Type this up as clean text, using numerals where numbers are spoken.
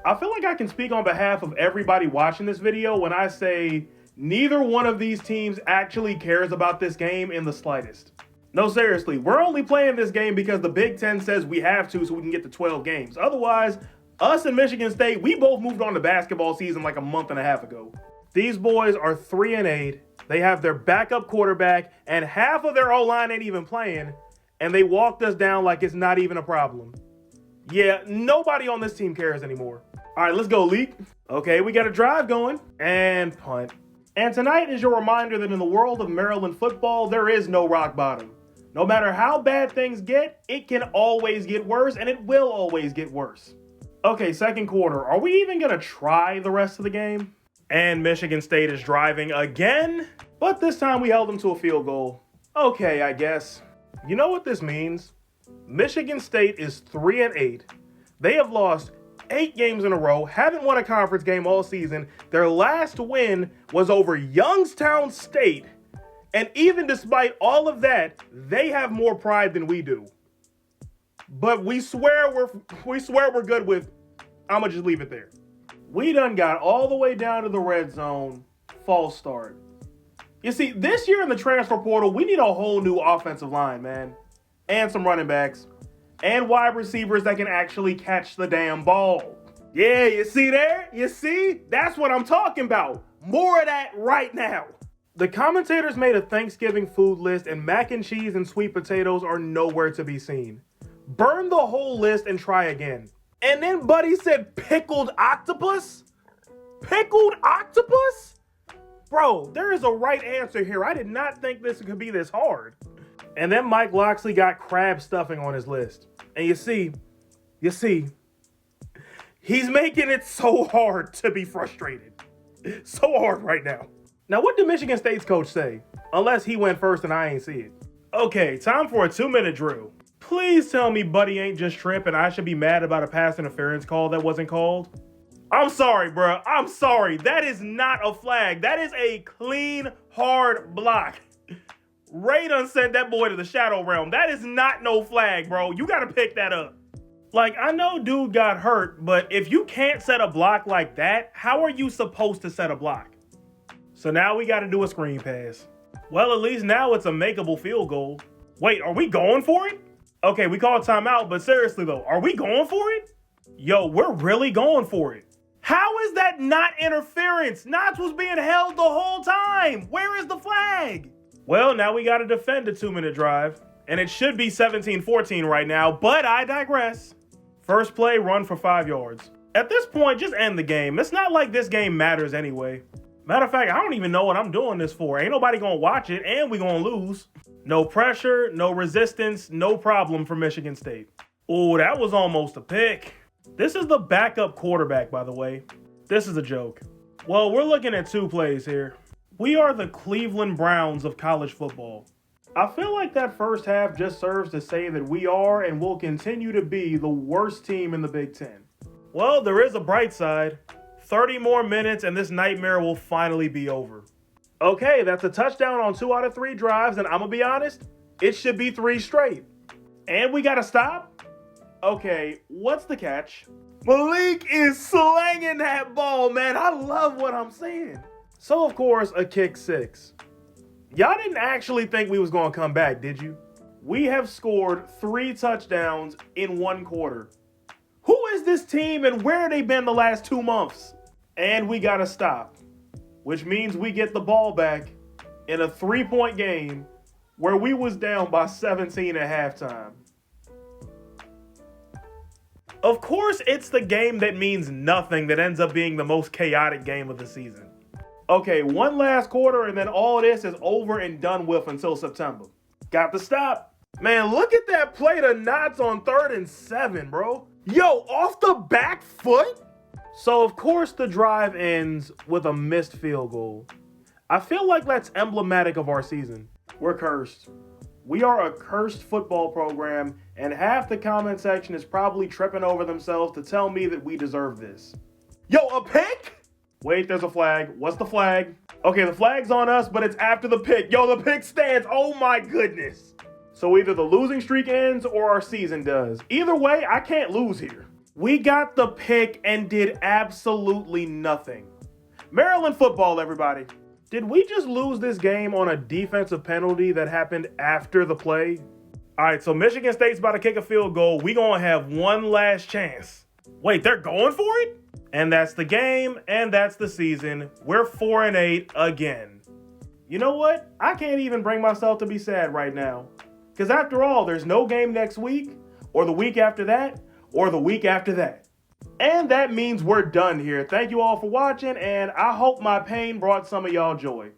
I feel like I can speak on behalf of everybody watching this video when I say neither one of these teams actually cares about this game in the slightest. No, seriously, we're only playing this game because the Big Ten says we have to so we can get to 12 games. Otherwise, us and Michigan State, we both moved on to basketball season like a month and a half ago. These boys are 3-8. They have their backup quarterback, and half of their O-line ain't even playing, and they walked us down like it's not even a problem. Yeah, nobody on this team cares anymore. All right, let's go, Leak. Okay, we got a drive going, and punt. And tonight is your reminder that in the world of Maryland football, there is no rock bottom. No matter how bad things get, it can always get worse, and it will always get worse. Okay, second quarter. Are we even going to try the rest of the game? And Michigan State is driving again, but this time we held them to a field goal. Okay, I guess. You know what this means? Michigan State is 3-8. They have lost 8 games in a row, haven't won a conference game all season. Their last win was over Youngstown State. And even despite all of that, they have more pride than we do. But we swear we're good with, I'ma just leave it there. We done got all the way down to the red zone. False start. You see, this year in the transfer portal, we need a whole new offensive line, man. And some running backs. And wide receivers that can actually catch the damn ball. Yeah, you see there? You see? That's what I'm talking about. More of that right now. The commentators made a Thanksgiving food list, and mac and cheese and sweet potatoes are nowhere to be seen. Burn the whole list and try again. And then Buddy said pickled octopus? Pickled octopus? Bro, there is a right answer here. I did not think this could be this hard. And then Mike Loxley got crab stuffing on his list. And you see, he's making it so hard to be frustrated. So hard right now. Now, what did Michigan State's coach say? Unless he went first and I ain't see it. Okay, time for a 2-minute drill. Please tell me Buddy ain't just tripping. I should be mad about a pass interference call that wasn't called. I'm sorry, bro. I'm sorry. That is not a flag. That is a clean, hard block. Ray done sent that boy to the shadow realm. That is not no flag, bro. You got to pick that up. Like, I know dude got hurt, but if you can't set a block like that, how are you supposed to set a block? So now we got to do a screen pass. Well, at least now it's a makeable field goal. Wait, are we going for it? Okay, we called timeout, but seriously though, are we going for it? Yo, we're really going for it. How is that not interference? Notch was being held the whole time. Where is the flag? Well, now we got to defend a 2-minute drive, and it should be 17-14 right now, but I digress. First play, run for 5 yards. At this point, just end the game. It's not like this game matters anyway. Matter of fact, I don't even know what I'm doing this for. Ain't nobody gonna watch it, and we gonna lose. No pressure, no resistance, no problem for Michigan State. Ooh, that was almost a pick. This is the backup quarterback, by the way. This is a joke. Well, we're looking at 2 plays here. We are the Cleveland Browns of college football. I feel like that first half just serves to say that we are and will continue to be the worst team in the Big Ten. Well, there is a bright side. 30 more minutes and this nightmare will finally be over. Okay, that's a touchdown on 2 out of 3 drives, and I'm gonna be honest, it should be 3 straight. And we gotta stop? Okay, what's the catch? Malik is slanging that ball, man. I love what I'm seeing. So, of course, a kick 6. Y'all didn't actually think we was gonna come back, did you? We have scored 3 touchdowns in 1 quarter. Who is this team and where have they been the last 2 months? And we gotta stop, which means we get the ball back in a 3-point game where we was down by 17 at halftime. Of course, it's the game that means nothing that ends up being the most chaotic game of the season. Okay, 1 last quarter and then all this is over and done with until September. Got to stop. Man, look at that play to Knots on 3rd and 7, bro. Yo, off the back foot? So, of course, the drive ends with a missed field goal. I feel like that's emblematic of our season. We're cursed. We are a cursed football program, and half the comment section is probably tripping over themselves to tell me that we deserve this. Yo, a pick? Wait, there's a flag. What's the flag? Okay, the flag's on us, but it's after the pick. Yo, the pick stands. Oh my goodness. So either the losing streak ends or our season does. Either way, I can't lose here. We got the pick and did absolutely nothing. Maryland football, everybody. Did we just lose this game on a defensive penalty that happened after the play? All right, so Michigan State's about to kick a field goal. We gonna have one last chance. Wait, they're going for it? And that's the game, and that's the season. We're 4-8 again. You know what? I can't even bring myself to be sad right now. Because after all, there's no game next week, or the week after that, or the week after that. And that means we're done here. Thank you all for watching, and I hope my pain brought some of y'all joy.